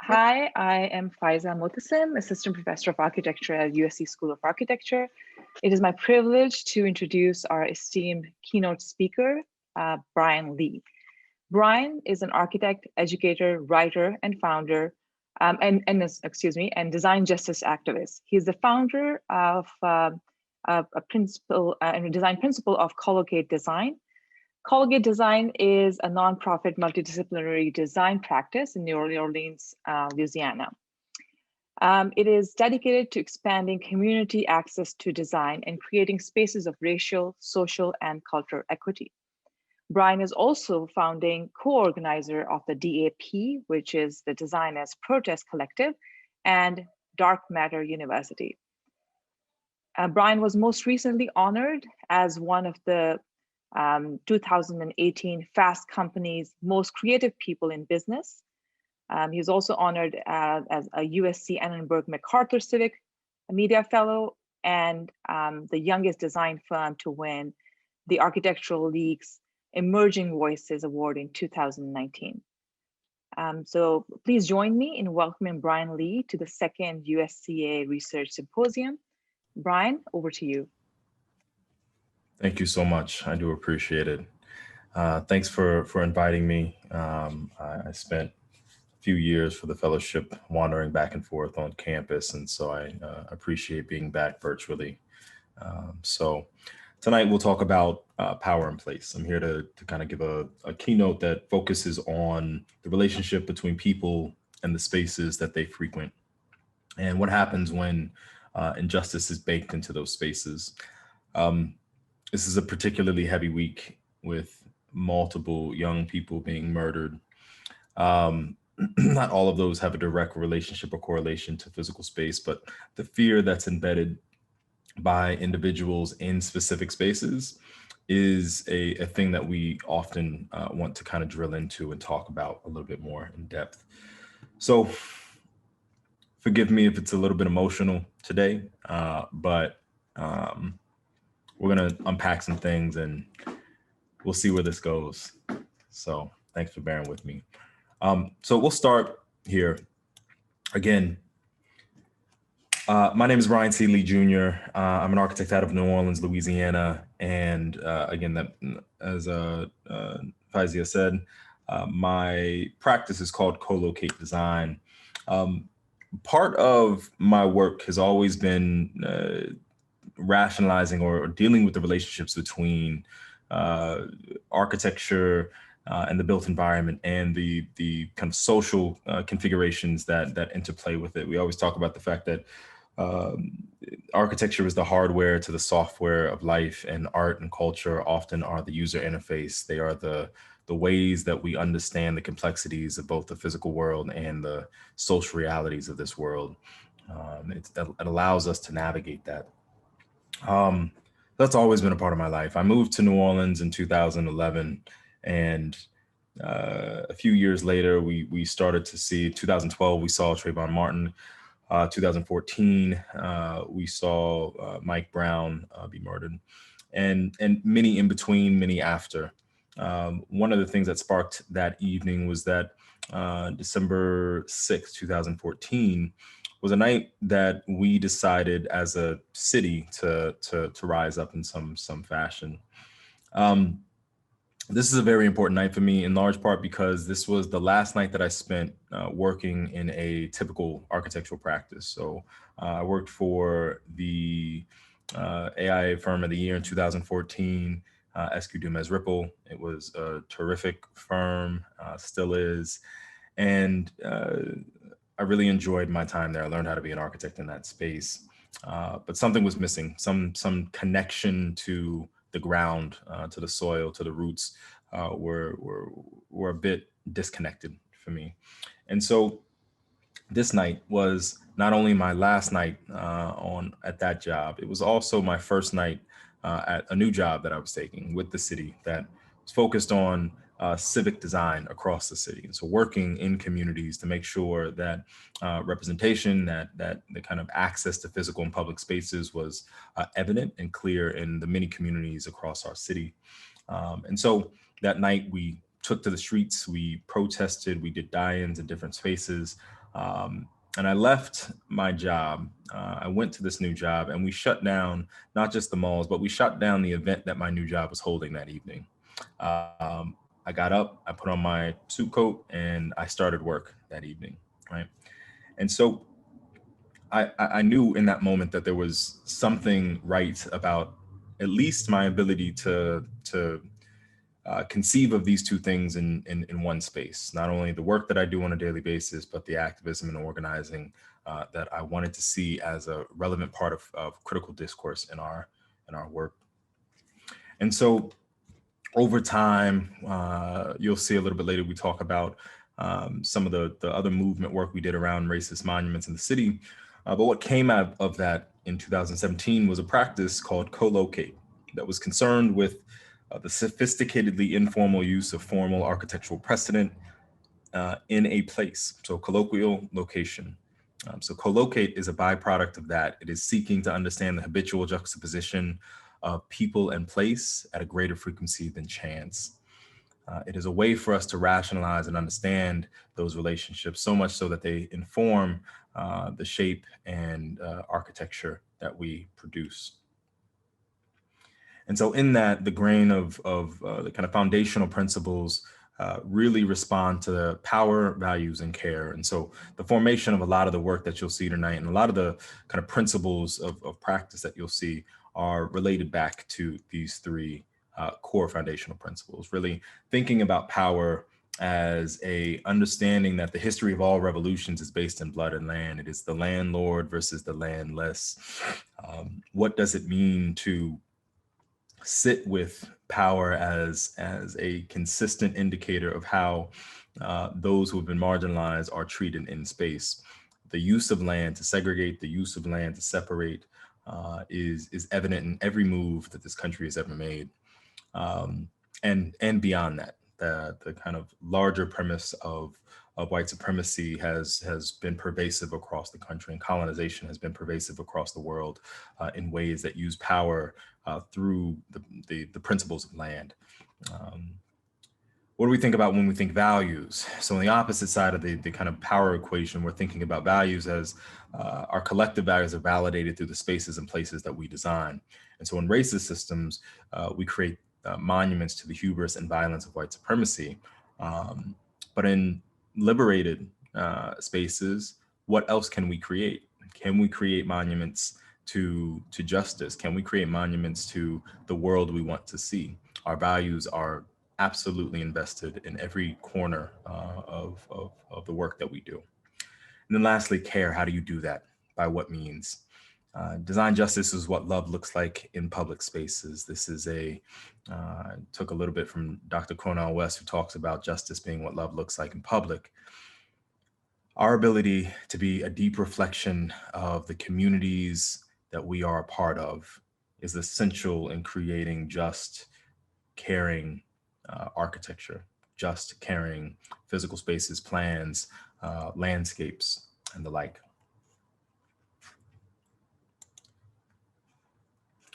Hi, I am Faiza Motasim, Assistant Professor of Architecture at USC School of Architecture. It is my privilege to introduce our esteemed keynote speaker, Brian Lee. Brian is an architect, educator, writer, and founder, and design justice activist. He's the founder of a principle and a design principle of Colloquiate Design. Colgate Design is a nonprofit multidisciplinary design practice in New Orleans, Louisiana. It is dedicated to expanding community access to design and creating spaces of racial, social, and cultural equity. Brian is also founding co-organizer of the DAP, which is the Designers Protest Collective, and Dark Matter University. Brian was most recently honored as one of the 2018 Fast Company's most creative people in business. He was also honored as a USC Annenberg MacArthur Civic Media Fellow and the youngest design firm to win the Architectural League's Emerging Voices Award in 2019. So please join me in welcoming Brian Lee to the second USCA Research Symposium. Brian, over to you. Thank you so much. I do appreciate it. Thanks for inviting me. I spent a few years for the fellowship wandering back and forth on campus, and so I appreciate being back virtually. So tonight we'll talk about power in place. I'm here to kind of give a keynote that focuses on the relationship between people and the spaces that they frequent, and what happens when injustice is baked into those spaces. This is a particularly heavy week with multiple young people being murdered. Not all of those have a direct relationship or correlation to physical space, but the fear that's embedded by individuals in specific spaces is a thing that we often want to kind of drill into and talk about a little bit more in depth. So forgive me if it's a little bit emotional today, but we're going to unpack some things and we'll see where this goes. So thanks for bearing with me. So we'll start here. Again, my name is Brian C. Lee Jr. I'm an architect out of New Orleans, Louisiana. And again, that as Fazia said, my practice is called Co-Locate Design. Part of my work has always been rationalizing or dealing with the relationships between architecture and the built environment and the kind of social configurations that interplay with it. We always talk about the fact that architecture is the hardware to the software of life, and art and culture often are the user interface. They are the ways that we understand the complexities of both the physical world and the social realities of this world. It allows us to navigate that. That's always been a part of my life. I moved to New Orleans in 2011, and a few years later, we started to see, 2012, we saw Trayvon Martin. 2014, we saw Mike Brown be murdered, and many in between, many after. One of the things that sparked that evening was that December 6th, 2014, was a night that we decided as a city to rise up in some fashion. This is a very important night for me, in large part because this was the last night that I spent working in a typical architectural practice. So I worked for the AIA Firm of the Year in 2014, SQ Dumez Ripple. It was a terrific firm, still is. And I really enjoyed my time there. I learned how to be an architect in that space, but something was missing, some connection to the ground, to the soil, to the roots, were a bit disconnected for me. And so this night was not only my last night at that job, it was also my first night at a new job that I was taking with the city that was focused on civic design across the city. And so working in communities to make sure that representation, that the kind of access to physical and public spaces was evident and clear in the many communities across our city. And so that night we took to the streets, we protested, we did die-ins in different spaces. And I left my job. I went to this new job and we shut down not just the malls, but we shut down the event that my new job was holding that evening. I got up, I put on my suit coat, and I started work that evening, right? And so I knew in that moment that there was something right about at least my ability to conceive of these two things in one space. Not only the work that I do on a daily basis, but the activism and organizing that I wanted to see as a relevant part of critical discourse in our work. And so over time, you'll see a little bit later, we talk about some of the other movement work we did around racist monuments in the city. But what came out of that in 2017 was a practice called co-locate that was concerned with the sophisticatedly informal use of formal architectural precedent in a place, so colloquial location. So co-locate is a byproduct of that. It is seeking to understand the habitual juxtaposition of people and place at a greater frequency than chance. It is a way for us to rationalize and understand those relationships, so much so that they inform the shape and architecture that we produce. And so in that, the grain of the kind of foundational principles really respond to the power, values, and care. And so the formation of a lot of the work that you'll see tonight and a lot of the kind of principles of practice that you'll see are related back to these three core foundational principles, really thinking about power as a understanding that the history of all revolutions is based in blood and land. It is the landlord versus the landless. What does it mean to sit with power as a consistent indicator of how those who have been marginalized are treated in space? The use of land to segregate, the use of land to separate is evident in every move that this country has ever made. And beyond that, the kind of larger premise of white supremacy has been pervasive across the country, and colonization has been pervasive across the world in ways that use power through the principles of land. What do we think about when we think values? So on the opposite side of the kind of power equation, we're thinking about values as our collective values are validated through the spaces and places that we design. And so in racist systems, we create monuments to the hubris and violence of white supremacy. But in liberated spaces, what else can we create? Can we create monuments to justice? Can we create monuments to the world we want to see? Our values are absolutely invested in every corner of the work that we do. And then lastly, care. How do you do that? By what means? Design justice is what love looks like in public spaces. This is took a little bit from Dr. Cornel West, who talks about justice being what love looks like in public. Our ability to be a deep reflection of the communities that we are a part of is essential in creating just, caring architecture, just, caring physical spaces, plans, landscapes, and the like.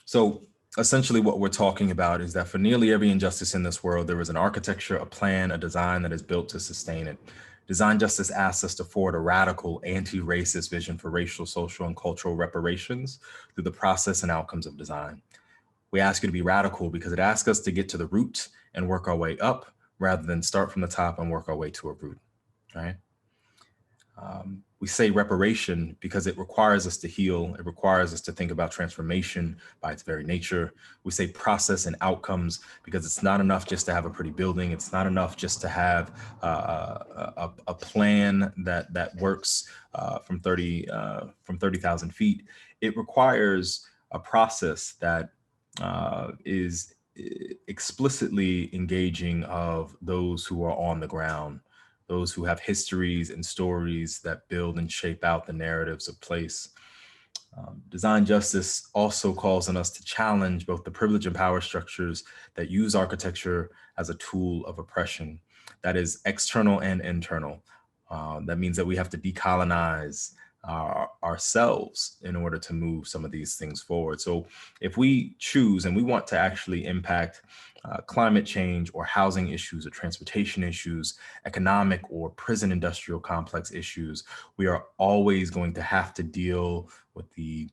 So essentially what we're talking about is that for nearly every injustice in this world, there is an architecture, a plan, a design that is built to sustain it. Design justice asks us to forward a radical anti-racist vision for racial, social, and cultural reparations through the process and outcomes of design. We ask you to be radical because it asks us to get to the root and work our way up rather than start from the top and work our way to a root, right? We say reparation because it requires us to heal. It requires us to think about transformation by its very nature. We say process and outcomes because it's not enough just to have a pretty building. It's not enough just to have a plan that works from 30,000 feet. It requires a process that is explicitly engaging of those who are on the ground, those who have histories and stories that build and shape out the narratives of place. Design justice also calls on us to challenge both the privilege and power structures that use architecture as a tool of oppression that is external and internal. That means that we have to decolonize ourselves in order to move some of these things forward. So if we choose and we want to actually impact climate change or housing issues or transportation issues, economic or prison industrial complex issues, we are always going to have to deal with the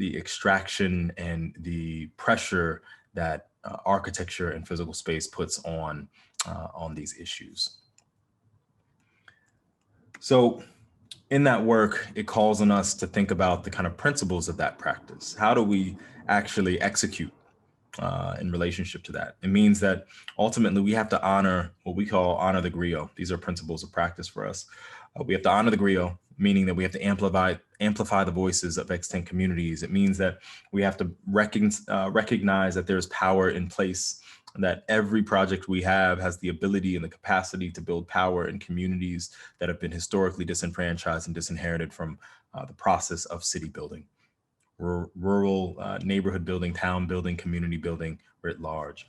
extraction and the pressure that architecture and physical space puts on these issues. So in that work, it calls on us to think about the kind of principles of that practice. How do we actually execute in relationship to that? It means that ultimately we have to honor what we call honor the griot. These are principles of practice for us. We have to honor the griot, meaning that we have to amplify the voices of extant communities. It means that we have to recognize that there's power in place, and that every project we have has the ability and the capacity to build power in communities that have been historically disenfranchised and disinherited from the process of city building, rural neighborhood building, town building, community building writ large.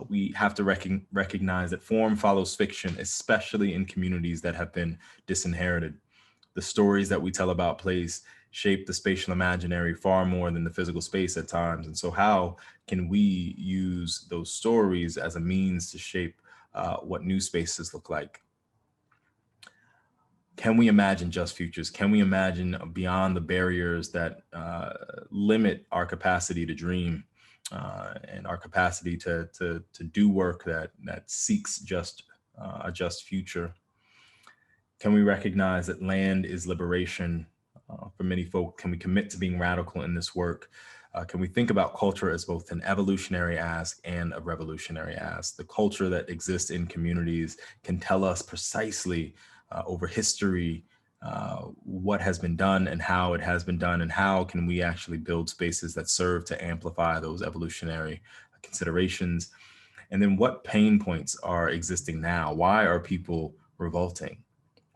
We have to recognize that form follows fiction, especially in communities that have been disinherited. The stories that we tell about place shape the spatial imaginary far more than the physical space at times. And so how can we use those stories as a means to shape what new spaces look like? Can we imagine just futures? Can we imagine beyond the barriers that limit our capacity to dream and our capacity to do work that seeks a just future? Can we recognize that land is liberation for many folk? Can we commit to being radical in this work? Can we think about culture as both an evolutionary ask and a revolutionary ask? The culture that exists in communities can tell us precisely over history what has been done and how it has been done, and how can we actually build spaces that serve to amplify those evolutionary considerations? And then what pain points are existing now? Why are people revolting?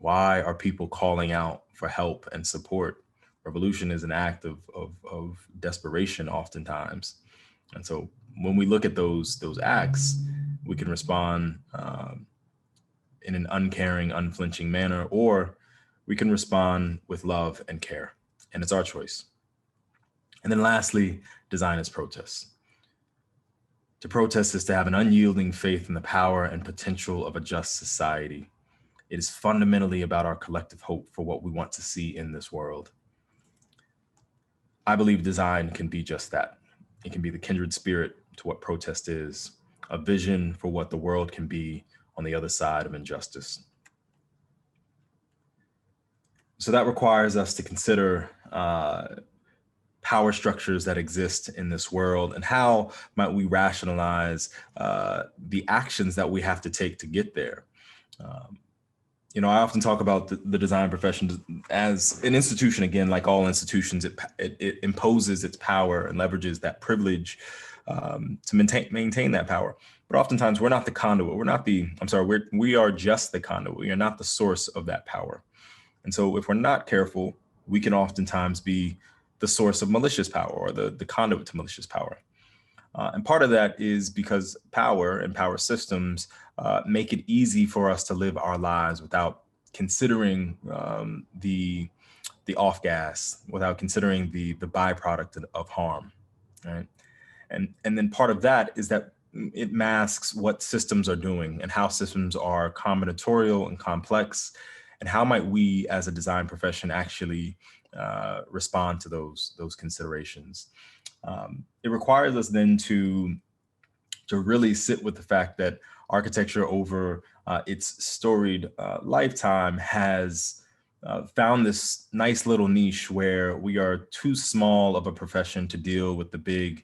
Why are people calling out for help and support? Revolution is an act of desperation oftentimes. And so when we look at those acts, we can respond in an uncaring, unflinching manner, or we can respond with love and care. And it's our choice. And then lastly, design is protest. To protest is to have an unyielding faith in the power and potential of a just society. It is fundamentally about our collective hope for what we want to see in this world. I believe design can be just that. It can be the kindred spirit to what protest is, a vision for what the world can be on the other side of injustice. So that requires us to consider power structures that exist in this world, and how might we rationalize the actions that we have to take to get there. I often talk about the design profession as an institution. Again, like all institutions, it imposes its power and leverages that privilege to maintain that power. But oftentimes we're not the conduit. We are just the conduit. We are not the source of that power. And so if we're not careful, we can oftentimes be the source of malicious power, or the conduit to malicious power. And part of that is because power and power systems make it easy for us to live our lives without considering the off gas, without considering the byproduct of harm, right? And then part of that is that it masks what systems are doing and how systems are combinatorial and complex, and how might we as a design profession actually respond to those considerations. It requires us then to really sit with the fact that architecture over its storied lifetime has found this nice little niche where we are too small of a profession to deal with the big,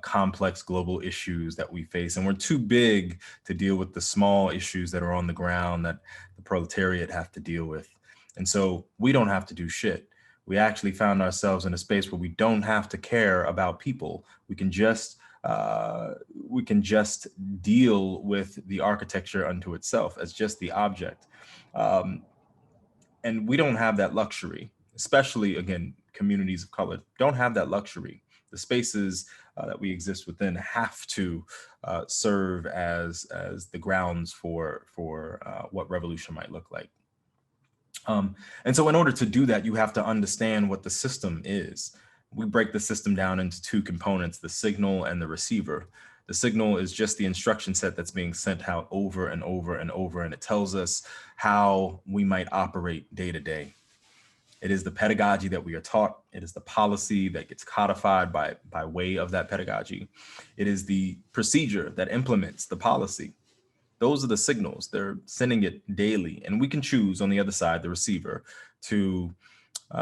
complex global issues that we face. And we're too big to deal with the small issues that are on the ground that the proletariat have to deal with. And so we don't have to do shit. We actually found ourselves in a space where we don't have to care about people. We can just deal with the architecture unto itself as just the object. And we don't have that luxury, especially, again, communities of color don't have that luxury. The spaces that we exist within have to serve as the grounds for what revolution might look like. And so in order to do that, you have to understand what the system is. We break the system down into two components, the signal and the receiver. The signal is just the instruction set that's being sent out over and over and over, and it tells us how we might operate day to day. It is the pedagogy that we are taught. It is the policy that gets codified by way of that pedagogy. It is the procedure that implements the policy. Those are the signals. They're sending it daily. And we can choose on the other side, the receiver, to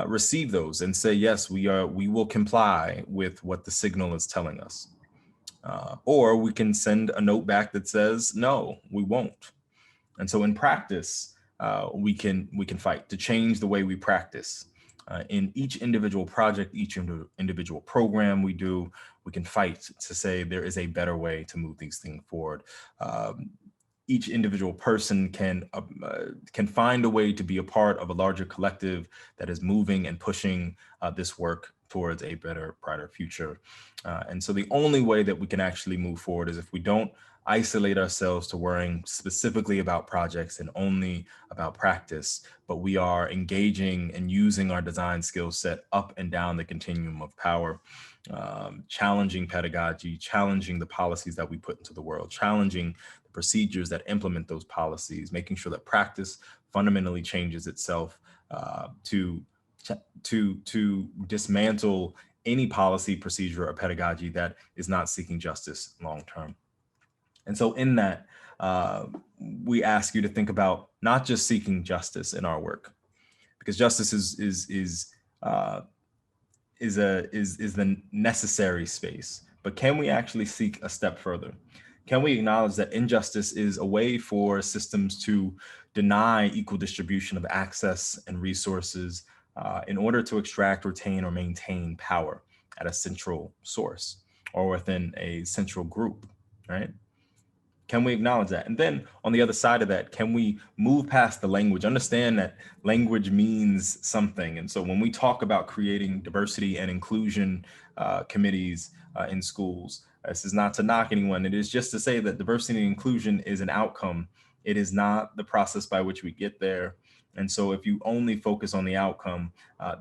receive those and say, yes, we will comply with what the signal is telling us. Or we can send a note back that says, no, we won't. And so in practice, we can fight to change the way we practice. In each individual project, each individual program we do, we can fight to say there is a better way to move these things forward. Each individual person can find a way to be a part of a larger collective that is moving and pushing this work towards a better, brighter future. And so the only way that we can actually move forward is if we don't isolate ourselves to worrying specifically about projects and only about practice, but we are engaging and using our design skill set up and down the continuum of power, challenging pedagogy, challenging the policies that we put into the world, challenging the procedures that implement those policies, making sure that practice fundamentally changes itself to dismantle any policy, procedure, or pedagogy that is not seeking justice long term. And so in that, we ask you to think about not just seeking justice in our work, because justice is the necessary space, but can we actually seek a step further? Can we acknowledge that injustice is a way for systems to deny equal distribution of access and resources in order to extract, retain, or maintain power at a central source or within a central group, right? Can we acknowledge that? And then on the other side of that, can we move past the language, understand that language means something? And so when we talk about creating diversity and inclusion committees in schools, this is not to knock anyone. It is just to say that diversity and inclusion is an outcome. It is not the process by which we get there. And so if you only focus on the outcome,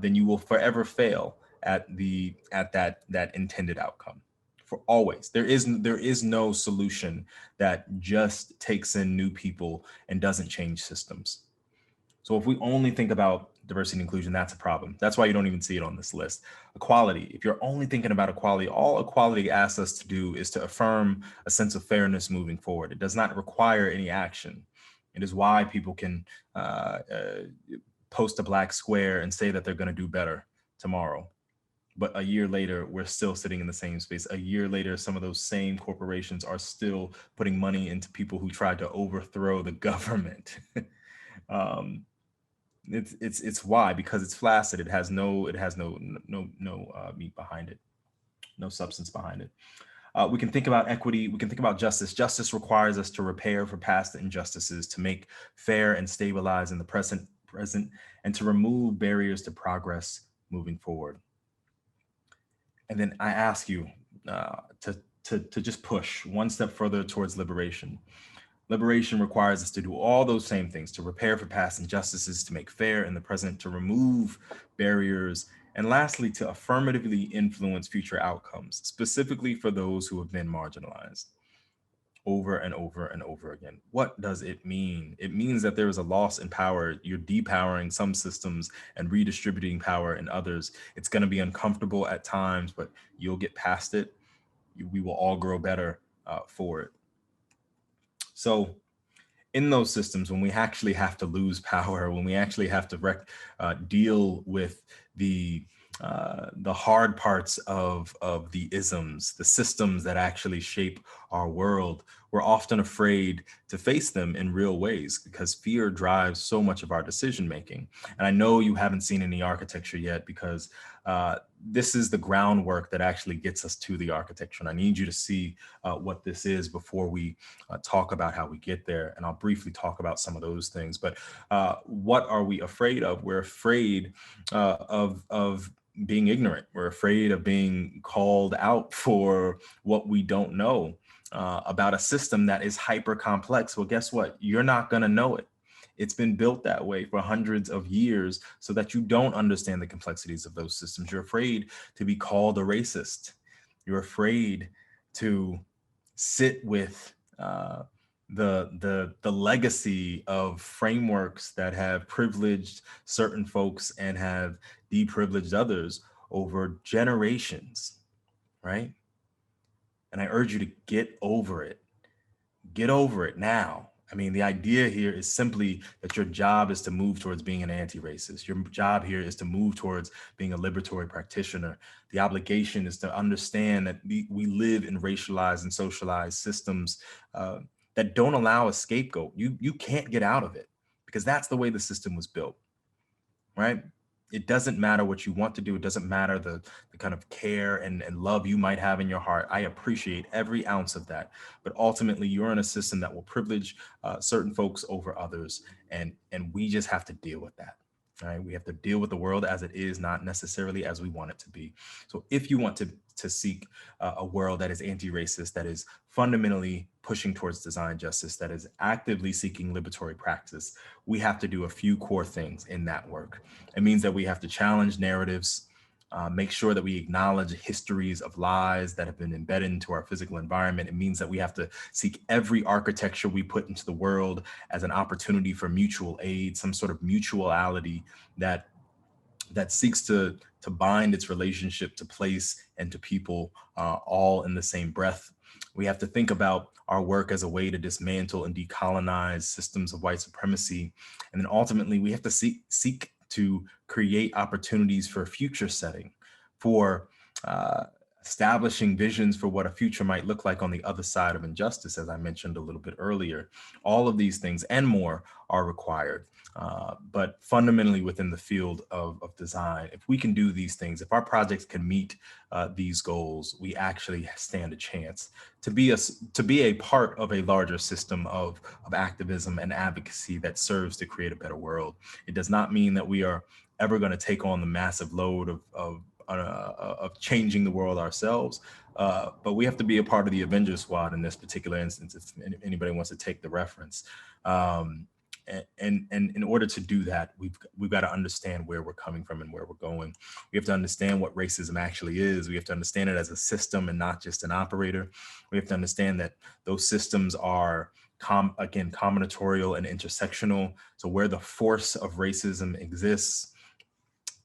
then you will forever fail at that intended outcome. For always. There is no solution that just takes in new people and doesn't change systems. So if we only think about diversity and inclusion, that's a problem. That's why you don't even see it on this list. Equality, if you're only thinking about equality, all equality asks us to do is to affirm a sense of fairness moving forward. It does not require any action. It is why people can post a black square and say that they're going to do better tomorrow. But a year later, we're still sitting in the same space. A year later, some of those same corporations are still putting money into people who tried to overthrow the government. It's why, because it's flaccid. It has no meat behind it, no substance behind it. We can think about equity. We can think about justice. Justice requires us to repair for past injustices, to make fair and stabilize in the present, and to remove barriers to progress moving forward. And then I ask you to just push one step further towards liberation. Liberation requires us to do all those same things, to repair for past injustices, to make fair in the present, to remove barriers, and lastly, to affirmatively influence future outcomes, specifically for those who have been marginalized. Over and over and over again. What does it mean? It means that there is a loss in power. You're depowering some systems and redistributing power in others. It's going to be uncomfortable at times, but you'll get past it. We will all grow better for it. So in those systems, when we actually have to lose power, when we actually have to deal with the hard parts of the isms, the systems that actually shape our world, we're often afraid to face them in real ways because fear drives so much of our decision making. And I know you haven't seen any architecture yet because this is the groundwork that actually gets us to the architecture. And I need you to see what this is before we talk about how we get there. And I'll briefly talk about some of those things. But what are we afraid of? We're afraid of being ignorant. We're afraid of being called out for what we don't know about a system that is hyper complex. Well, guess what? You're not going to know it. It's been built that way for hundreds of years so that you don't understand the complexities of those systems. You're afraid to be called a racist. You're afraid to sit with the legacy of frameworks that have privileged certain folks and have deprivileged others over generations, right? And I urge you to get over it. Get over it now. I mean, the idea here is simply that your job is to move towards being an anti-racist. Your job here is to move towards being a liberatory practitioner. The obligation is to understand that we live in racialized and socialized systems that don't allow a scapegoat. You can't get out of it because that's the way the system was built, right? It doesn't matter what you want to do. It doesn't matter the kind of care and love you might have in your heart. I appreciate every ounce of that. But ultimately, you're in a system that will privilege certain folks over others. And we just have to deal with that. Right? We have to deal with the world as it is, not necessarily as we want it to be. So if you want to seek a world that is anti-racist, that is fundamentally pushing towards design justice, that is actively seeking liberatory practice, we have to do a few core things in that work. It means that we have to challenge narratives, make sure that we acknowledge histories of lies that have been embedded into our physical environment. It means that we have to seek every architecture we put into the world as an opportunity for mutual aid, some sort of mutuality that seeks to bind its relationship to place and to people all in the same breath. We have to think about our work as a way to dismantle and decolonize systems of white supremacy. And then ultimately, we have to seek to create opportunities for a future setting, for establishing visions for what a future might look like on the other side of injustice, as I mentioned a little bit earlier. All of these things and more are required. But fundamentally within the field of design, if we can do these things, if our projects can meet these goals, we actually stand a chance to be a part of a larger system of activism and advocacy that serves to create a better world. It does not mean that we are ever going to take on the massive load of changing the world ourselves, but we have to be a part of the Avengers Squad in this particular instance, if anybody wants to take the reference. And in order to do that, we've got to understand where we're coming from and where we're going. We have to understand what racism actually is. We have to understand it as a system and not just an operator. We have to understand that those systems are combinatorial and intersectional. So where the force of racism exists,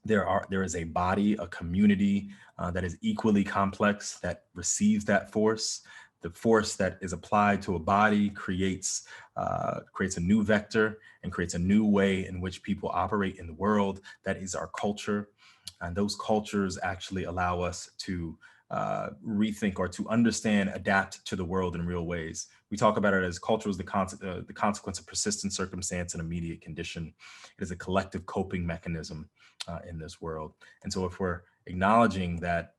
there is a body, a community that is equally complex that receives that force. The force that is applied to a body creates a new vector and creates a new way in which people operate in the world. That is our culture. And those cultures actually allow us to rethink or to understand, adapt to the world in real ways. We talk about it as culture is the consequence of persistent circumstance and immediate condition. It is a collective coping mechanism in this world. And so if we're acknowledging that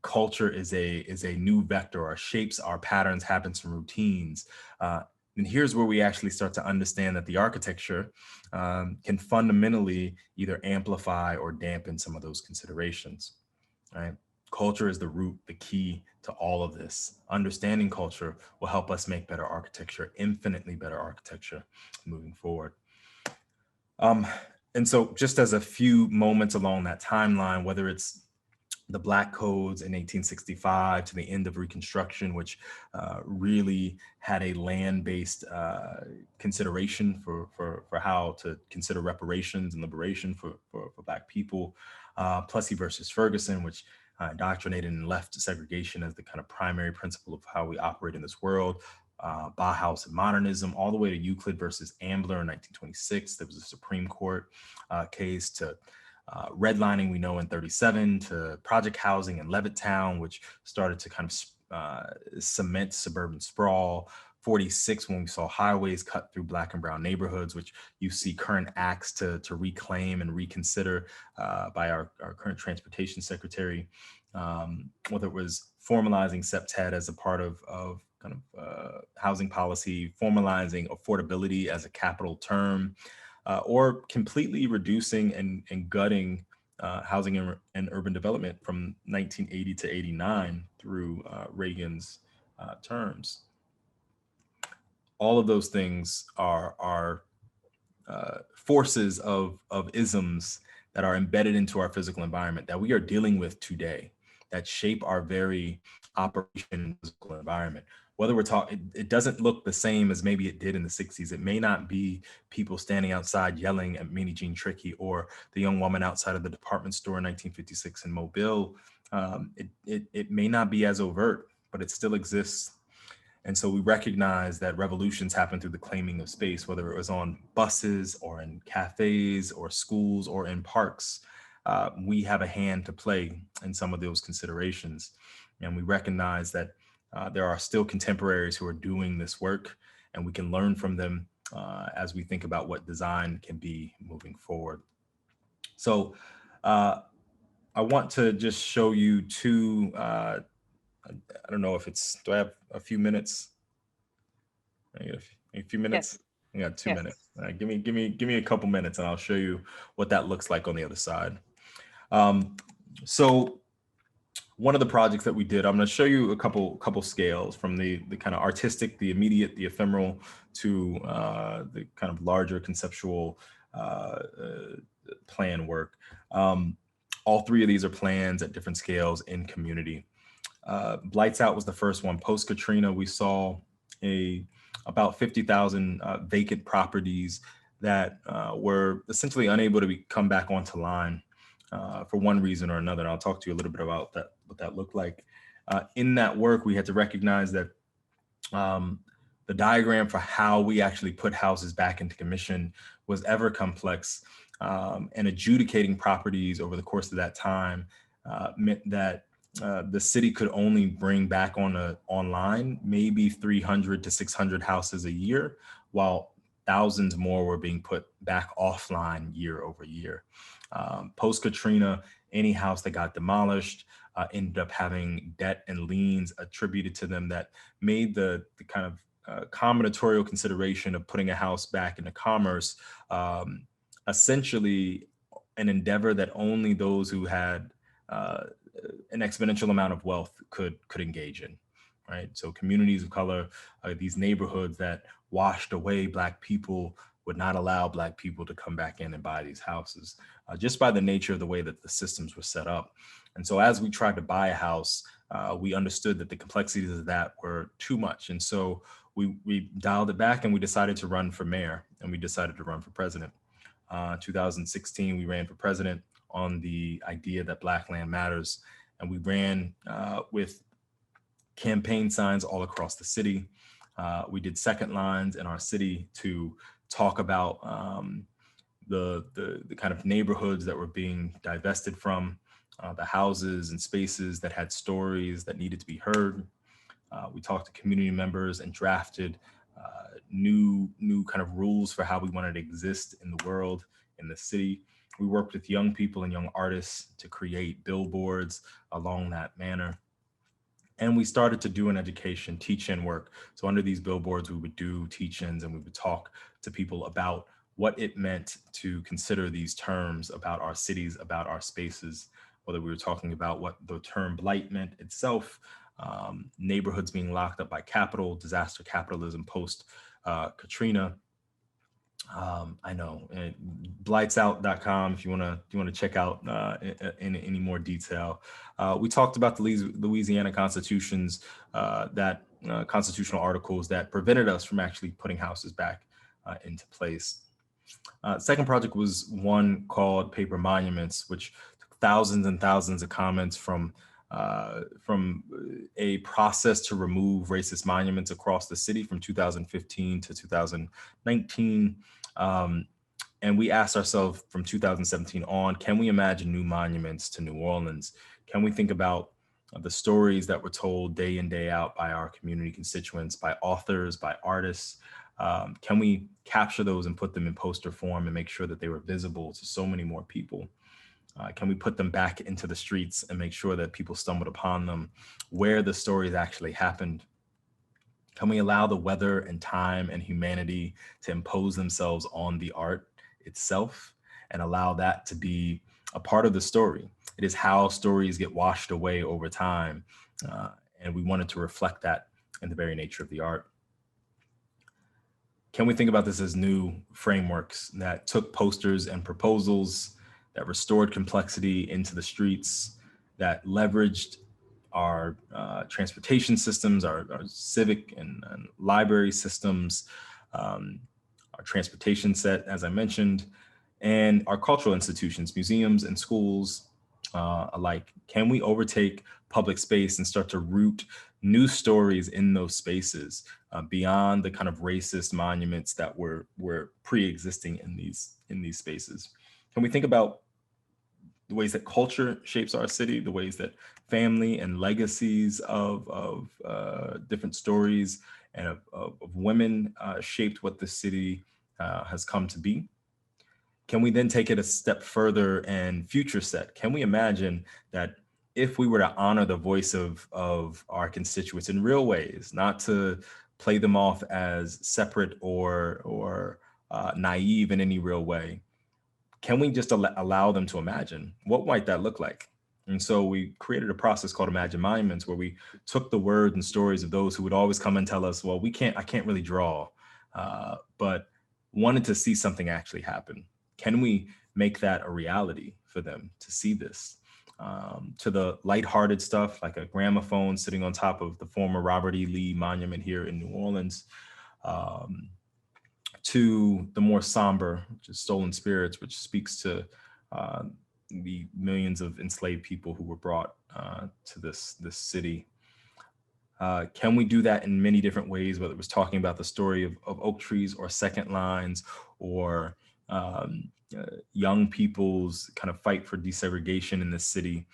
culture is a new vector, our shapes, our patterns, habits, and routines, and here's where we actually start to understand that the architecture can fundamentally either amplify or dampen some of those considerations, right? Culture is the root, the key to all of this. Understanding culture will help us make better architecture, infinitely better architecture moving forward. And so just as a few moments along that timeline, whether it's the Black Codes in 1865 to the end of Reconstruction, which really had a land-based consideration for how to consider reparations and liberation for Black people. Plessy versus Ferguson, which indoctrinated and left segregation as the kind of primary principle of how we operate in this world. Bauhaus and modernism, all the way to Euclid versus Ambler in 1926. There was a Supreme Court case to redlining, we know, in 37, to project housing in Levittown, which started to kind of cement suburban sprawl. 46, when we saw highways cut through Black and brown neighborhoods, which you see current acts to reclaim and reconsider by our current transportation secretary. Whether it was formalizing CEPTED as a part of kind of housing policy, formalizing affordability as a capital term, or completely reducing and gutting housing and urban development from 1980 to 89 through Reagan's terms. All of those things are forces of isms that are embedded into our physical environment that we are dealing with today, that shape our very operation in the physical environment. Whether we're talking, it doesn't look the same as maybe it did in the 60s. It may not be people standing outside yelling at Minnie Jean Trickey or the young woman outside of the department store in 1956 in Mobile. It may not be as overt, but it still exists. And so we recognize that revolutions happen through the claiming of space, whether it was on buses or in cafes or schools or in parks. We have a hand to play in some of those considerations. And we recognize that there are still contemporaries who are doing this work, and we can learn from them as we think about what design can be moving forward. So I want to just show you two, I don't know if it's, do I have a few minutes? I got a few minutes? Yes. I got 2 Yes. minutes. Give me a couple minutes and I'll show you what that looks like on the other side. So one of the projects that we did, I'm going to show you a couple scales from the kind of artistic, the immediate, the ephemeral, to the kind of larger conceptual plan work. All three of these are plans at different scales in community. Lights Out was the first one. Post Katrina, we saw about 50,000 vacant properties that were essentially unable to come back onto line for one reason or another. And I'll talk to you a little bit about that, what that looked like. In that work, we had to recognize that the diagram for how we actually put houses back into commission was ever complex, and adjudicating properties over the course of that time meant that the city could only bring back online maybe 300 to 600 houses a year, while thousands more were being put back offline year over year. Post Katrina, any house that got demolished ended up having debt and liens attributed to them that made the kind of combinatorial consideration of putting a house back into commerce essentially an endeavor that only those who had an exponential amount of wealth could engage in, right? So communities of color, these neighborhoods that washed away Black people, would not allow Black people to come back in and buy these houses, just by the nature of the way that the systems were set up. And so as we tried to buy a house, we understood that the complexities of that were too much. And so we dialed it back and we decided to run for mayor, and we decided to run for president. 2016, we ran for president on the idea that Black land matters. And we ran with campaign signs all across the city. We did second lines in our city to talk about the kind of neighborhoods that were being divested from, the houses and spaces that had stories that needed to be heard. We talked to community members and drafted new kind of rules for how we wanted to exist in the world, in the city. We worked with young people and young artists to create billboards along that manner. And we started to do an education teach-in work. So under these billboards, we would do teach-ins and we would talk to people about what it meant to consider these terms about our cities, about our spaces, whether we were talking about what the term blight meant itself, neighborhoods being locked up by capital, disaster capitalism post Katrina. I know, blightsout.com if you want to check out in any more detail. We talked about the Louisiana constitutions, that constitutional articles that prevented us from actually putting houses back into place. Second project was one called Paper Monuments, which took thousands and thousands of comments from a process to remove racist monuments across the city from 2015 to 2019. And we asked ourselves from 2017 on, can we imagine new monuments to New Orleans? Can we think about the stories that were told day in, day out by our community constituents, by authors, by artists? Can we capture those and put them in poster form and make sure that they were visible to so many more people? Can we put them back into the streets and make sure that people stumbled upon them where the stories actually happened? Can we allow the weather and time and humanity to impose themselves on the art itself and allow that to be a part of the story? It is how stories get washed away over time. And we wanted to reflect that in the very nature of the art. Can we think about this as new frameworks that took posters and proposals, that restored complexity into the streets, that leveraged our transportation systems, our civic and library systems, our transportation set, as I mentioned, and our cultural institutions, museums and schools alike? Can we overtake public space and start to root new stories in those spaces beyond the kind of racist monuments that were pre-existing in these spaces? Can we think about the ways that culture shapes our city, the ways that family and legacies of different stories and of women shaped what the city has come to be? Can we then take it a step further and future set? Can we imagine that if we were to honor the voice of our constituents in real ways, not to play them off as separate or naive in any real way, can we just allow them to imagine? What might that look like? And so we created a process called Imagine Monuments, where we took the words and stories of those who would always come and tell us, well, I can't really draw, but wanted to see something actually happen. Can we make that a reality for them to see this? To the lighthearted stuff, like a gramophone sitting on top of the former Robert E. Lee Monument here in New Orleans, to the more somber, which is Stolen Spirits, which speaks to the millions of enslaved people who were brought to this city. Can we do that in many different ways, whether it was talking about the story of oak trees or second lines, or young people's kind of fight for desegregation in the city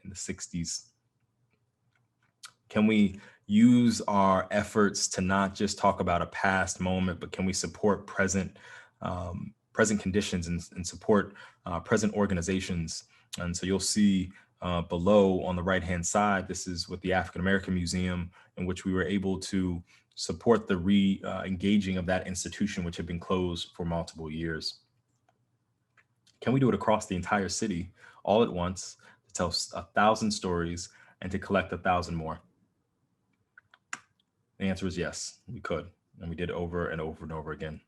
in the 60s? Can we use our efforts to not just talk about a past moment, but can we support present conditions and support present organizations? And so you'll see below on the right-hand side, this is with the African American Museum, in which we were able to support the re-engaging of that institution, which had been closed for multiple years. Can we do it across the entire city all at once, to tell 1,000 stories and to collect 1,000 more? The answer is yes, we could. And we did over and over and over again.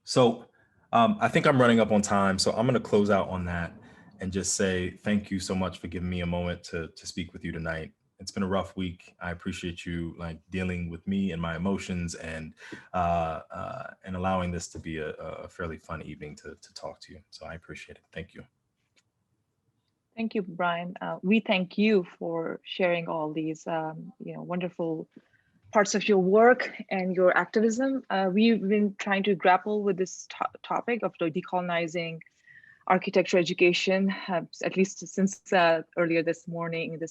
So I think I'm running up on time, so I'm going to close out on that and just say thank you so much for giving me a moment to speak with you tonight. It's been a rough week. I appreciate you dealing with me and my emotions and allowing this to be a fairly fun evening to talk to you. So I appreciate it. Thank you. Thank you, Brian. We thank you for sharing all these wonderful parts of your work and your activism. We've been trying to grapple with this topic of decolonizing architecture education, at least since earlier this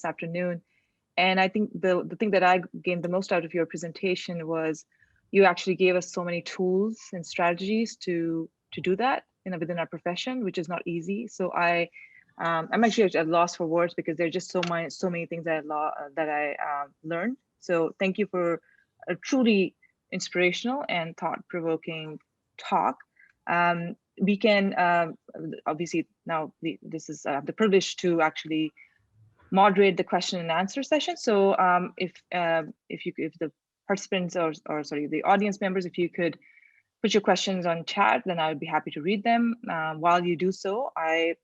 afternoon. And I think the thing that I gained the most out of your presentation was you actually gave us so many tools and strategies to do that within our profession, which is not easy. So I'm actually at a loss for words, because there's just so many things that I learned. So thank you for a truly inspirational and thought-provoking talk. We can obviously now this is the privilege to actually moderate the question and answer session. So if the participants or sorry, the audience members, if you could put your questions on chat, then I would be happy to read them. While you do so, I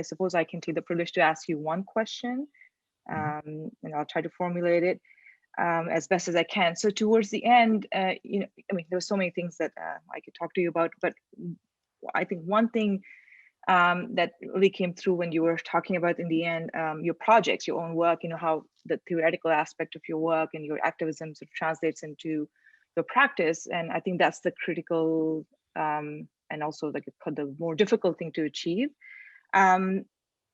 suppose I can take the privilege to ask you one question, and I'll try to formulate it as best as I can. So towards the end, there were so many things that I could talk to you about, but I think one thing that really came through when you were talking about in the end, your projects, your own work, how the theoretical aspect of your work and your activism sort of translates into the practice. And I think that's the critical and also the more difficult thing to achieve.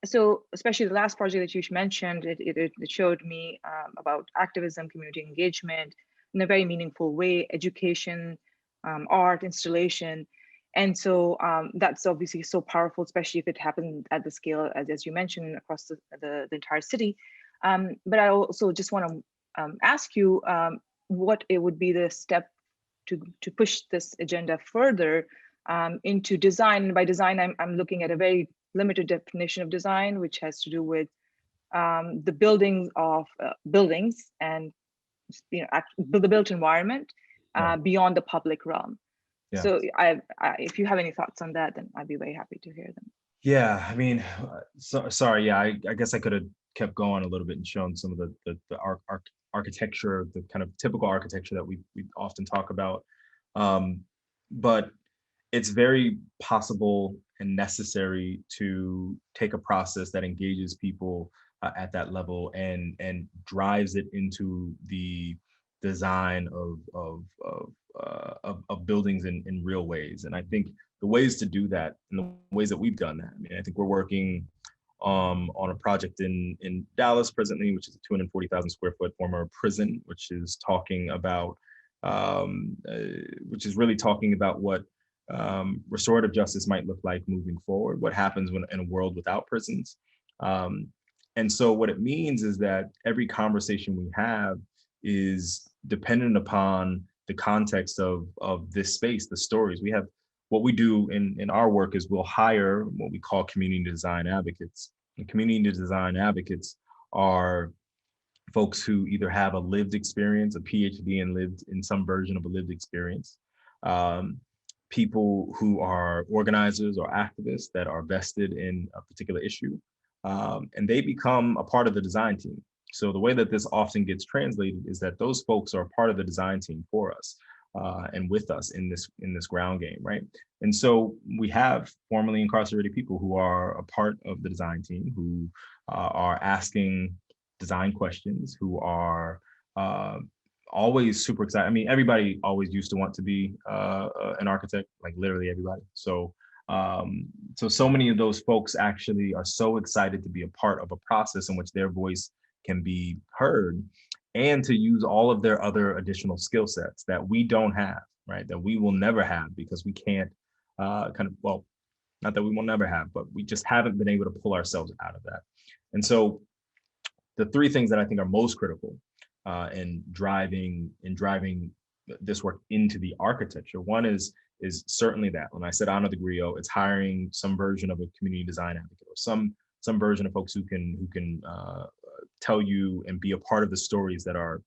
So especially the last project that you mentioned, it showed me about activism, community engagement in a very meaningful way, education, art, installation. And so that's obviously so powerful, especially if it happened at the scale, as you mentioned, across the entire city. But I also just want to ask you what it would be the step to push this agenda further into design. And by design, I'm looking at a very limited definition of design, which has to do with the buildings of buildings and the built environment, beyond the public realm. Yeah. So if you have any thoughts on that, then I'd be very happy to hear them. Yeah, I mean, sorry. Yeah, I guess I could have kept going a little bit and shown some of the architecture, the kind of typical architecture that we often talk about. But it's very possible and necessary to take a process that engages people at that level and drives it into the design of buildings in real ways. And I think the ways to do that and the ways that we've done that. I mean, I think we're working on a project in Dallas presently, which is a 240,000 square foot former prison, which is talking about, which is really talking about what restorative justice might look like moving forward, what happens when in a world without prisons. And so what it means is that every conversation we have is dependent upon the context of this space, the stories. We have, what we do in our work is we'll hire what we call community design advocates. And community design advocates are folks who either have a lived experience, a PhD, and lived in some version of a lived experience. People who are organizers or activists that are vested in a particular issue. And they become a part of the design team. So the way that this often gets translated is that those folks are part of the design team for us and with us in this ground game, right? And so we have formerly incarcerated people who are a part of the design team, who are asking design questions, who are always super excited. I mean, everybody always used to want to be an architect, like literally everybody. So so many of those folks actually are so excited to be a part of a process in which their voice can be heard and to use all of their other additional skill sets that we don't have, right? That we will never have because we can't well, not that we will never have, but we just haven't been able to pull ourselves out of that. And so the three things that I think are most critical in driving this work into the architecture, one is certainly that. When I said honor the griot, it's hiring some version of a community design advocate or some version of folks who can tell you and be a part of the stories that are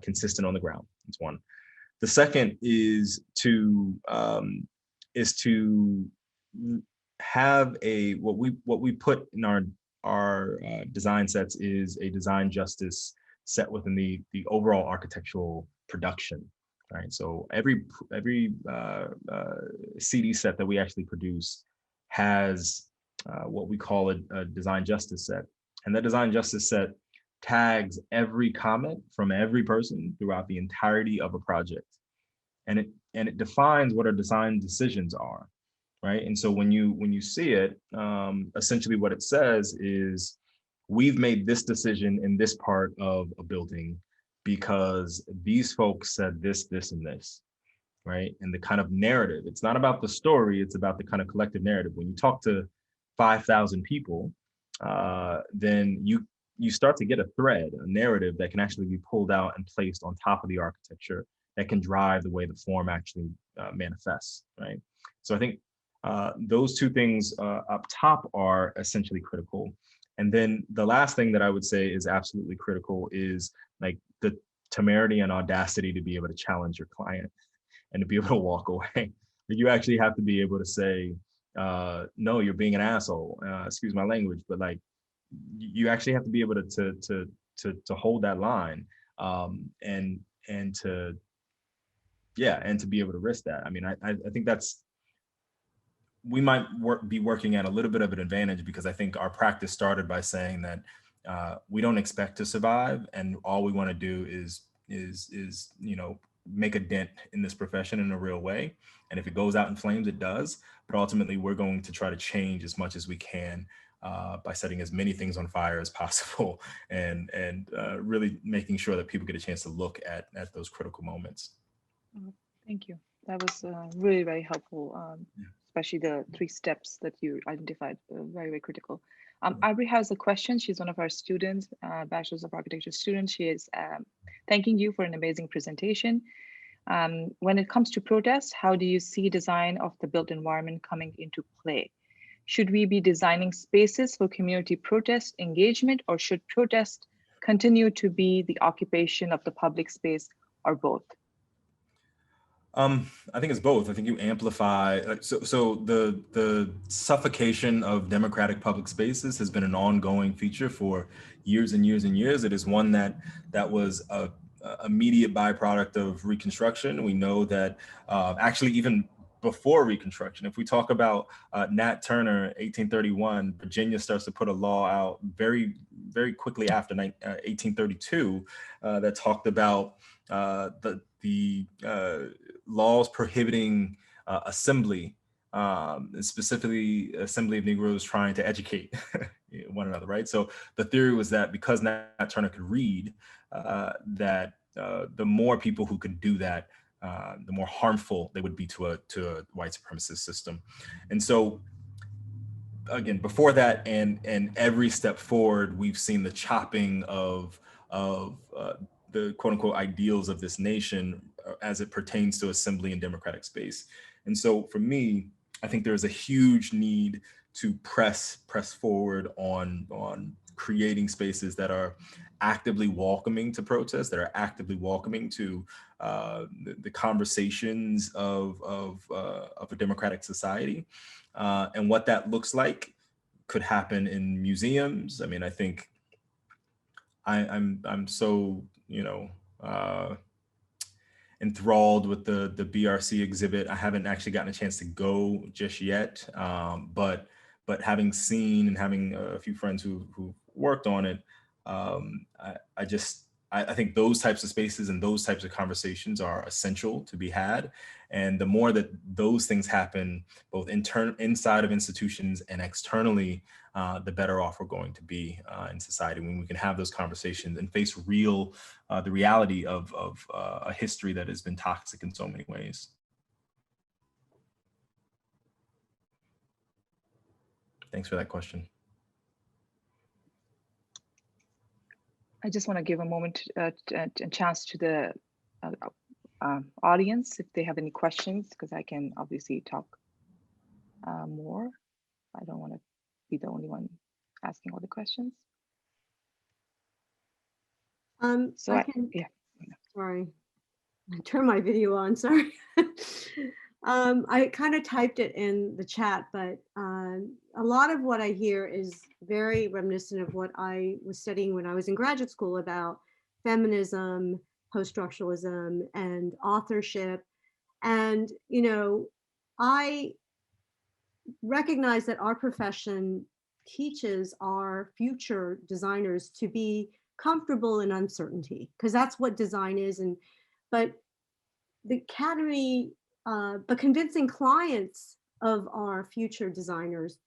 consistent on the ground. That's one. The second is to have what we put in our design sets is a design justice set within the overall architectural production, right? So every CD set that we actually produce has what we call a design justice set. And that design justice set tags every comment from every person throughout the entirety of a project. And it defines what our design decisions are, right? And so when you see it, essentially what it says is, we've made this decision in this part of a building because these folks said this, this, and this, right? And the kind of narrative, it's not about the story, it's about the kind of collective narrative. When you talk to 5,000 people, then you start to get a thread, a narrative that can actually be pulled out and placed on top of the architecture that can drive the way the form actually manifests, right? So I think those two things up top are essentially critical. And then the last thing that I would say is absolutely critical is like the temerity and audacity to be able to challenge your client and to be able to walk away. You actually have to be able to say, no, you're being an asshole. Excuse my language, but like you actually have to be able to hold that line and to be able to risk that. I mean, I think that's, we might be working at a little bit of an advantage because I think our practice started by saying that we don't expect to survive, and all we want to do is make a dent in this profession in a real way. And if it goes out in flames, it does. But ultimately, we're going to try to change as much as we can by setting as many things on fire as possible, and really making sure that people get a chance to look at those critical moments. Thank you. That was really very helpful. Especially the 3 steps that you identified, very, very critical. Aubrey has a question. She's one of our students, Bachelor's of Architecture student. She is thanking you for an amazing presentation. When it comes to protests, how do you see design of the built environment coming into play? Should we be designing spaces for community protest engagement, or should protest continue to be the occupation of the public space, or both? I think it's both. I think you amplify. So the suffocation of democratic public spaces has been an ongoing feature for years and years and years. It is one that was a immediate byproduct of Reconstruction. We know that actually even before Reconstruction, if we talk about Nat Turner, 1831, Virginia starts to put a law out very quickly after 1832 that talked about the laws prohibiting assembly, specifically assembly of Negroes trying to educate one another, right? So the theory was that because Nat Turner could read, that the more people who could do that, the more harmful they would be to a white supremacist system. And so again, before that and every step forward, we've seen the chopping of the quote unquote ideals of this nation as it pertains to assembly and democratic space. And so for me, I think there's a huge need to press forward on creating spaces that are actively welcoming to protest, that are actively welcoming to the conversations of a democratic society. And what that looks like could happen in museums. I mean, I think I'm so, enthralled with the BRC exhibit. I haven't actually gotten a chance to go just yet, but having seen and having a few friends who worked on it, I think those types of spaces and those types of conversations are essential to be had. And the more that those things happen, both inside of institutions and externally, the better off we're going to be in society when we can have those conversations and face the reality of a history that has been toxic in so many ways. Thanks for that question. I just want to give a moment, a chance to the audience if they have any questions, because I can obviously talk more. I don't want to be the only one asking all the questions. Sorry, I turned my video on, sorry. I kind of typed it in the chat, but a lot of what I hear is very reminiscent of what I was studying when I was in graduate school about feminism, post-structuralism, and authorship. And, I recognize that our profession teaches our future designers to be comfortable in uncertainty, because that's what design is. But the academy, but convincing clients of our future designers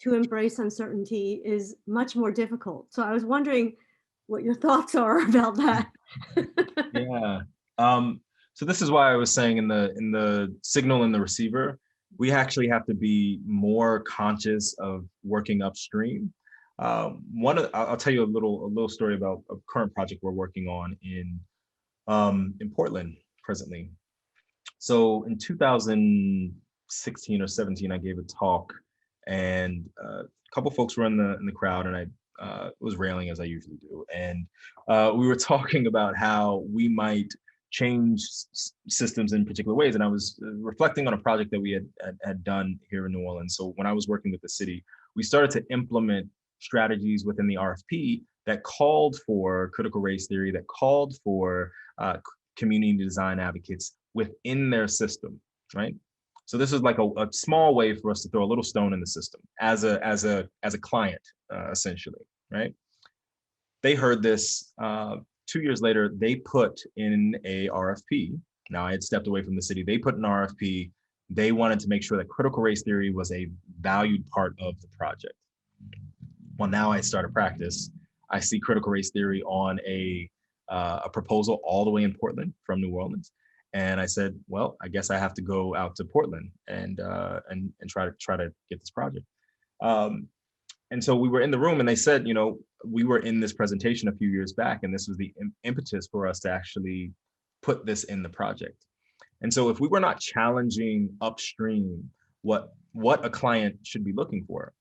to embrace uncertainty is much more difficult. So I was wondering what your thoughts are about that. Yeah. So this is why I was saying in the signal and the receiver, we actually have to be more conscious of working upstream. I'll tell you a little story about a current project we're working on in Portland presently. So in 2016 or 17, I gave a talk, and a couple folks were in the crowd, and I was railing as I usually do, and we were talking about how we might change systems in particular ways. And I was reflecting on a project that we had done here in New Orleans. So when I was working with the city, we started to implement strategies within the RFP that called for critical race theory, that called for community design advocates within their system, right? So this is like a small way for us to throw a little stone in the system as a client, essentially, right? They heard this. 2 years later, they put in a RFP. Now I had stepped away from the city. They put an RFP. They wanted to make sure that critical race theory was a valued part of the project. Well, now I start a practice. I see critical race theory on a proposal all the way in Portland from New Orleans. And I said, well, I guess I have to go out to Portland and try to get this project. And so we were in the room, and they said, we were in this presentation a few years back, and this was the impetus for us to actually put this in the project. And so if we were not challenging upstream what a client should be looking for,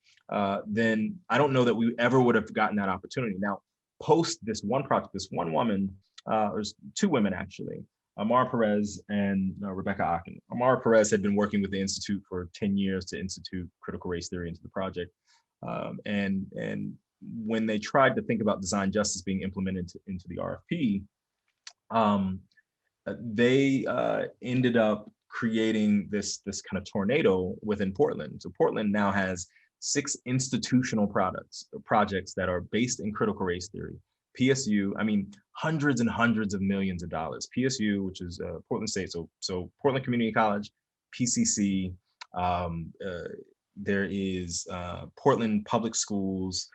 then I don't know that we ever would have gotten that opportunity. Now, post this one project, this one woman, there's two women actually, Amar Perez and Rebecca Aachen. Amar Perez had been working with the Institute for 10 years to institute critical race theory into the project. And when they tried to think about design justice being implemented into the RFP, they ended up creating this kind of tornado within Portland. So Portland now has 6 institutional projects that are based in critical race theory. PSU, I mean, hundreds and hundreds of millions of dollars. PSU, which is Portland State, so Portland Community College, PCC, there is Portland Public Schools,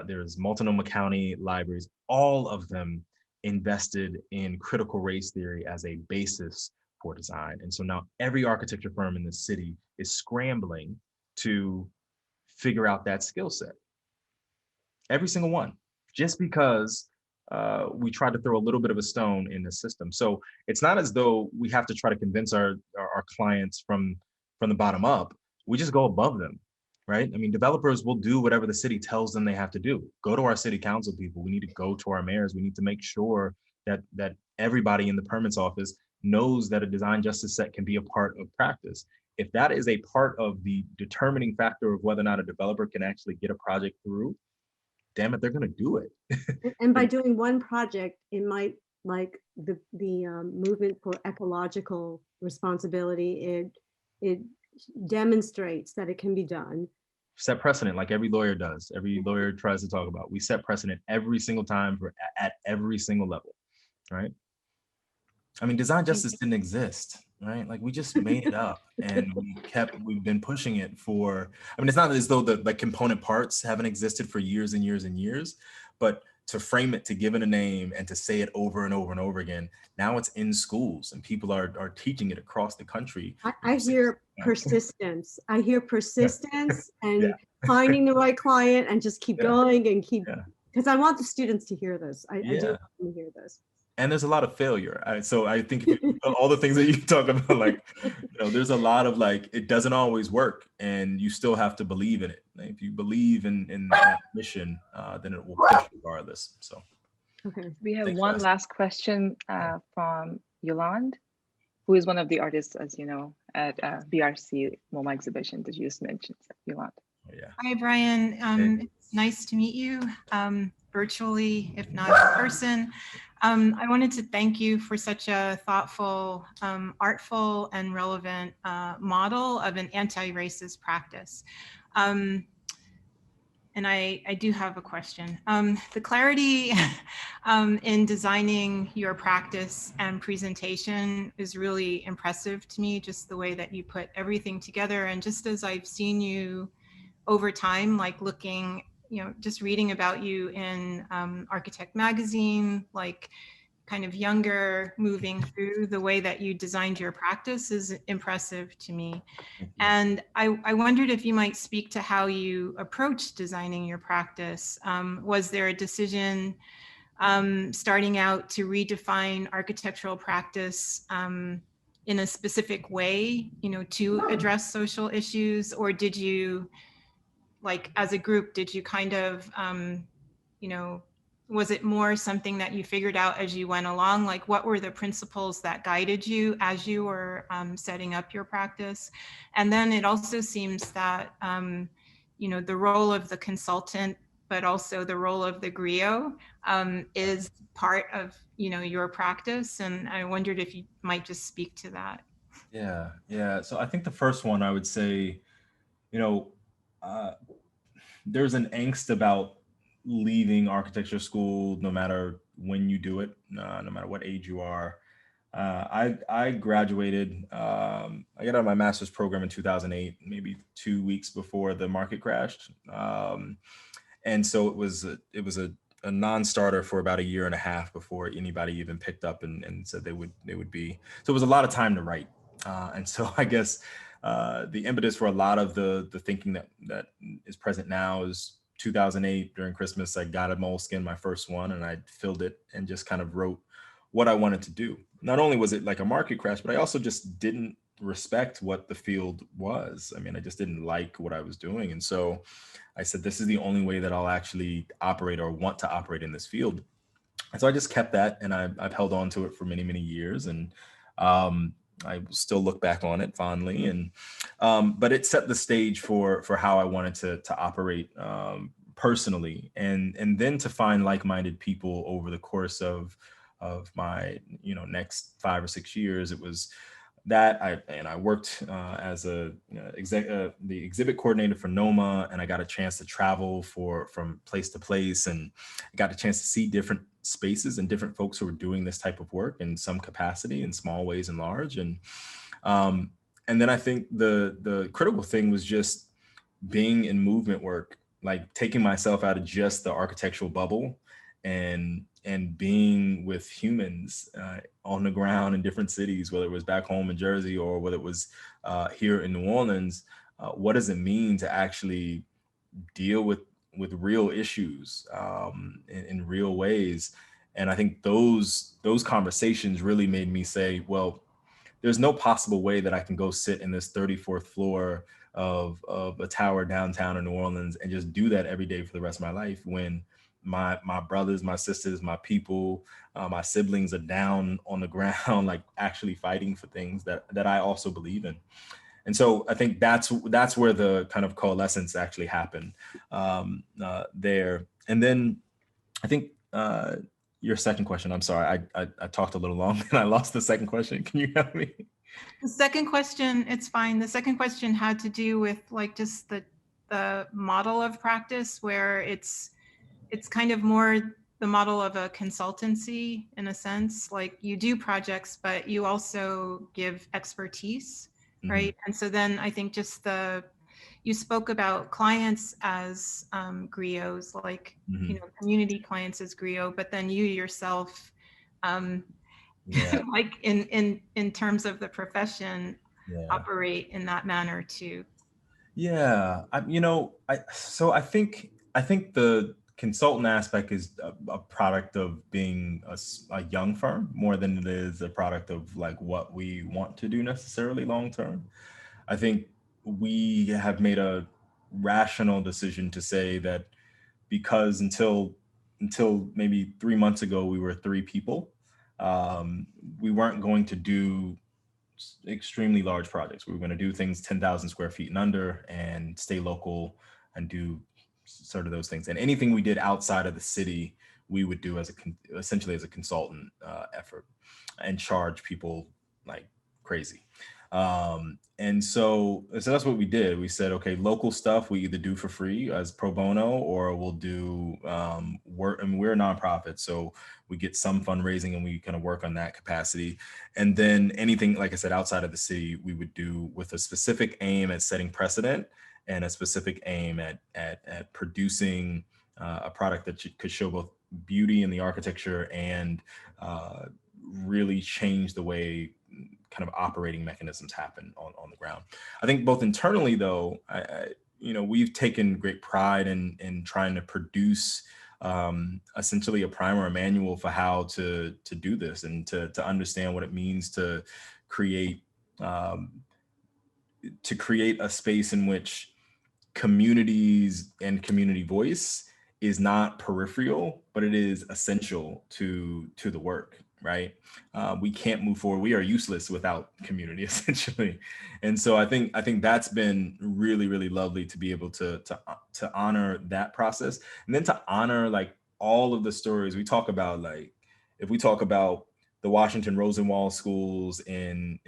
there's Multnomah County Libraries, all of them invested in critical race theory as a basis for design. And so now every architecture firm in the city is scrambling to figure out that skill set. Every single one, just because we tried to throw a little bit of a stone in the system. So it's not as though we have to try to convince our clients from the bottom up. We just go above them, right? I mean, developers will do whatever the city tells them they have to do. Go to our city council people. We need to go to our mayors. We need to make sure that everybody in the permits office knows that a design justice set can be a part of practice. If that is a part of the determining factor of whether or not a developer can actually get a project through, damn it, they're going to do it. And by doing one project, it might, like the movement for ecological responsibility, it demonstrates that it can be done. Set precedent, like every lawyer does. Every lawyer tries to talk about. We set precedent every single time at every single level, right? I mean, design justice didn't exist, right? Like we just made it up, and we've been pushing it for. I mean, it's not as though the component parts haven't existed for years and years and years, but to frame it, to give it a name, and to say it over and over and over again. Now it's in schools, and people are teaching it across the country. I hear persistence. I hear persistence and finding the right client and just keep going and keep, because I want the students to hear this. I do want them to hear this. And there's a lot of failure. So I think all the things that you talk about, like, there's a lot of like, it doesn't always work, and you still have to believe in it. Like, if you believe in that mission, then it will push regardless. So. Okay. We have one last question from Yolande, who is one of the artists, as you know, at BRC MoMA exhibition that you just mentioned, Yolande. Oh, yeah. Hi, Brian. It's nice to meet you virtually, if not in person. I wanted to thank you for such a thoughtful, artful, and relevant model of an anti-racist practice. And I do have a question. The clarity in designing your practice and presentation is really impressive to me, just the way that you put everything together. And just as I've seen you over time, like looking, just reading about you in Architect Magazine, like kind of younger, moving through, the way that you designed your practice is impressive to me. And I wondered if you might speak to how you approached designing your practice. Was there a decision starting out to redefine architectural practice in a specific way, to address social issues? Or did you, like as a group, did you kind of, was it more something that you figured out as you went along? Like, what were the principles that guided you as you were setting up your practice? And then it also seems that, the role of the consultant, but also the role of the griot is part of, your practice. And I wondered if you might just speak to that. Yeah. So I think the first one, I would say, there's an angst about leaving architecture school, no matter when you do it, no matter what age you are. I graduated, I got out of my master's program in 2008, maybe 2 weeks before the market crashed. And so it was a non-starter for about 1.5 years before anybody even picked up and said they would be. So it was a lot of time to write. And so I guess the impetus for a lot of the thinking that is present now is 2008 during Christmas. I got a Moleskine, my first one, and I filled it and just kind of wrote what I wanted to do. Not only was it like a market crash, but I also just didn't respect what the field was. I mean, I just didn't like what I was doing. And so I said, this is the only way that I'll actually operate or want to operate in this field. so I just kept that, and I've held on to it for many, many years. And I still look back on it fondly. And but it set the stage for how I wanted to operate personally, and then to find like-minded people over the course of my next 5 or 6 years. It was that I worked as the exhibit coordinator for NOMA, and I got a chance to travel from place to place, and I got a chance to see different spaces and different folks who were doing this type of work in some capacity, in small ways and large. And then I think the critical thing was just being in movement work, like taking myself out of just the architectural bubble and being with humans on the ground in different cities, whether it was back home in Jersey or whether it was here in New Orleans. What does it mean to actually deal with real issues in real ways? And I think those conversations really made me say, well, there's no possible way that I can go sit in this 34th floor of a tower downtown in New Orleans and just do that every day for the rest of my life, when my brothers, my sisters, my people, my siblings are down on the ground, like actually fighting for things that I also believe in. And so I think that's where the kind of coalescence actually happened there. And then I think your second question, I'm sorry, I talked a little long and I lost the second question. Can you help me? The second question, it's fine. The second question had to do with like just the model of practice, where it's kind of more the model of a consultancy in a sense. Like you do projects, but you also give expertise, right? And so then I think just you spoke about clients as griots, like community clients as griot, but then you yourself, like in terms of the profession, operate in that manner too. Yeah, I think the consultant aspect is a product of being a young firm more than it is a product of like what we want to do necessarily long term. I think we have made a rational decision to say that because until maybe 3 months ago we were 3 people, we weren't going to do extremely large projects. We were going to do things 10,000 square feet and under, and stay local and do sort of those things. And anything we did outside of the city, we would do essentially as a consultant effort, and charge people like crazy. And so that's what we did. We said, okay, local stuff we either do for free as pro bono, or we'll do work. I mean, we're a nonprofit, so we get some fundraising and we kind of work on that capacity. And then anything, like I said, outside of the city, we would do with a specific aim at setting precedent and a specific aim at producing a product that could show both beauty in the architecture and really change the way kind of operating mechanisms happen on the ground. I think both internally, though, we've taken great pride in trying to produce essentially a primer, a manual for how to do this, and to understand what it means to create a space in which communities and community voice is not peripheral, but it is essential to the work. Right? We can't move forward. We are useless without community, essentially. And so I think that's been really, really lovely to be able to honor that process, and then to honor like all of the stories we talk about. Like if we talk about the Washington Rosenwald schools in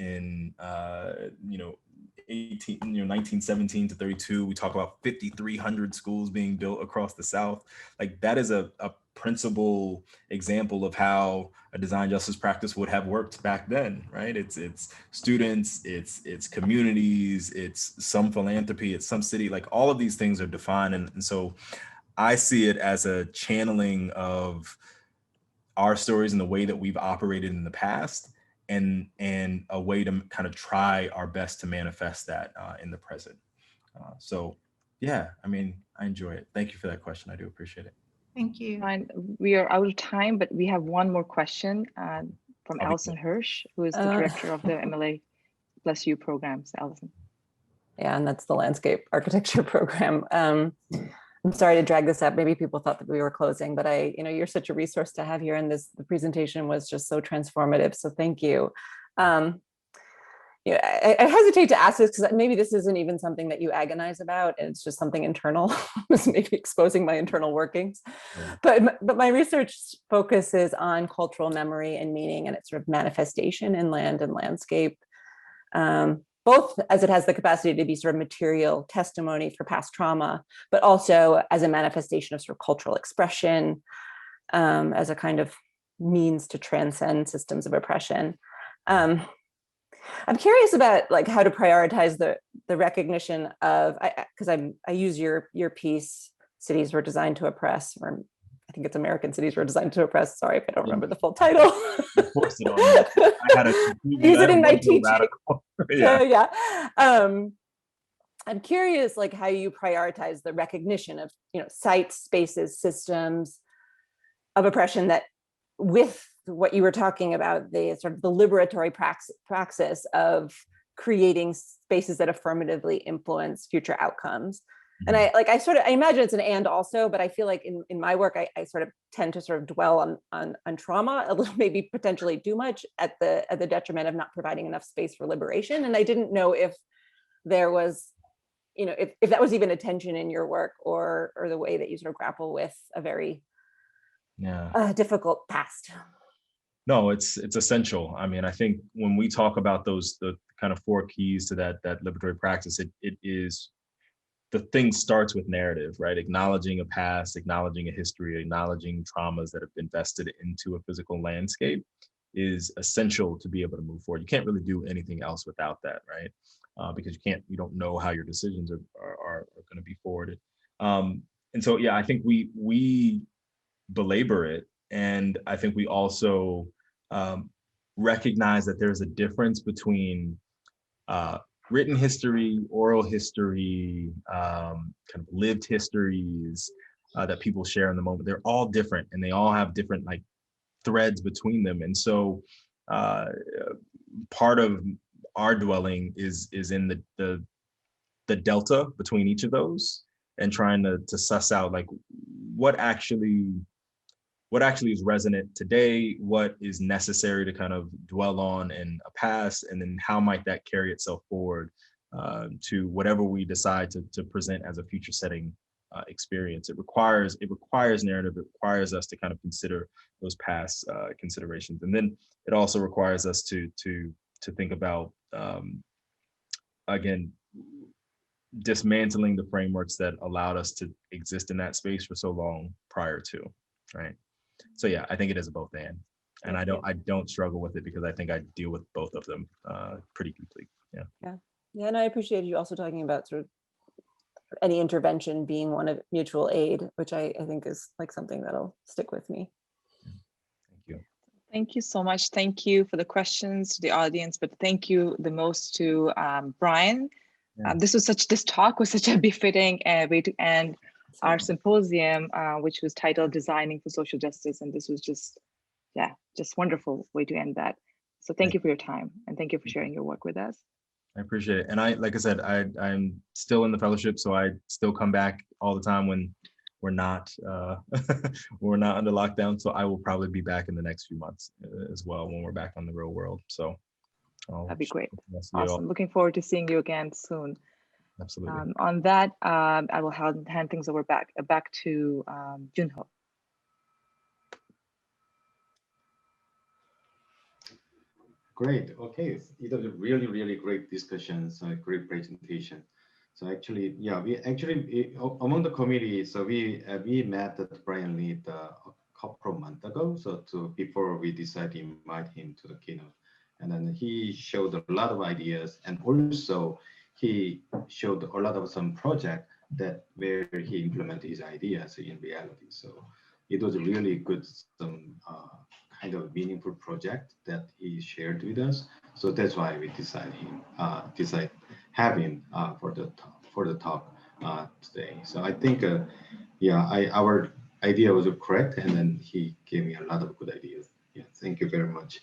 1917 to 32, we talk about 5,300 schools being built across the South. Like that is a principal example of how a design justice practice would have worked back then, right? It's students, it's communities, it's some philanthropy, it's some city, like all of these things are defined. And so I see it as a channeling of our stories and the way that we've operated in the past, and a way to kind of try our best to manifest that in the present. So yeah, I mean, I enjoy it. Thank you for that question. I do appreciate it. Thank you. Fine. We are out of time, but we have one more question from Allison Hirsch, who is the director of the MLA Bless You programs. Allison. Yeah, and that's the landscape architecture program. I'm sorry to drag this up. Maybe people thought that we were closing, but you're such a resource to have here, and the presentation was just so transformative. So thank you. I hesitate to ask this because maybe this isn't even something that you agonize about, and it's just something internal. It's maybe exposing my internal workings. Yeah. But my research focuses on cultural memory and meaning and its sort of manifestation in land and landscape, both as it has the capacity to be sort of material testimony for past trauma, but also as a manifestation of sort of cultural expression, as a kind of means to transcend systems of oppression. I'm curious about like how to prioritize the recognition of, because I use your piece, Cities Were Designed to Oppress, or I think it's American Cities Were Designed to Oppress. Sorry if I don't remember the full title. Of course, I had a use it in my teaching. Yeah. I'm curious, like how you prioritize the recognition of sites, spaces, systems of oppression that, with what you were talking about, the sort of the liberatory praxis of creating spaces that affirmatively influence future outcomes. And I imagine it's an and also, but I feel like in my work, I sort of tend to sort of dwell on trauma a little, maybe potentially too much at the detriment of not providing enough space for liberation. And I didn't know if there was, if that was even a tension in your work or the way that you sort of grapple with a very difficult past. No, it's essential. I mean, I think when we talk about the kind of 4 keys to that liberatory praxis, it is, the thing starts with narrative, right? Acknowledging a past, acknowledging a history, acknowledging traumas that have been vested into a physical landscape is essential to be able to move forward. You can't really do anything else without that, right? Because you don't know how your decisions are going to be forwarded. And so, yeah, I think we belabor it. And I think we also recognize that there's a difference between written history, oral history, kind of lived histories that people share in the moment. They're all different, and they all have different like threads between them. And so part of our dwelling is in the delta between each of those, and trying to suss out like what actually is resonant today, what is necessary to kind of dwell on in a past, and then how might that carry itself forward to whatever we decide to present as a future setting experience. It requires narrative. It requires us to kind of consider those past considerations, and then it also requires us to think about again, dismantling the frameworks that allowed us to exist in that space for so long prior to, right? So yeah, I think it is a both and I don't struggle with it because I think I deal with both of them pretty deeply. Yeah. And I appreciated you also talking about sort of any intervention being one of mutual aid, which I think is like something that'll stick with me. Thank you. Thank you so much. Thank you for the questions to the audience, but thank you the most to Brian. Yeah. This talk was such a befitting way to end our symposium, which was titled Designing for Social Justice. And this was just wonderful way to end that. So thank you for your time, and thank you for sharing your work with us. I appreciate it. And like I said, I'm still in the fellowship, so I still come back all the time when we're not under lockdown. So I will probably be back in the next few months as well when we're back on the real world. So that'd be great. Awesome. Looking forward to seeing you again soon. Absolutely. On that, I will hand things over back to Junho. Great. Okay. It was a really, really great discussion. So a great presentation. So actually, yeah, among the committee, so we met with Brian Lee a couple of months ago. So before we decided to invite him to the keynote, and then he showed a lot of ideas, and also he showed a lot of some project where he implemented his ideas in reality. So it was a really good, kind of meaningful project that he shared with us. So that's why we decided have him for the talk today. So I think, our idea was correct, and then he gave me a lot of good ideas. Yeah, thank you very much.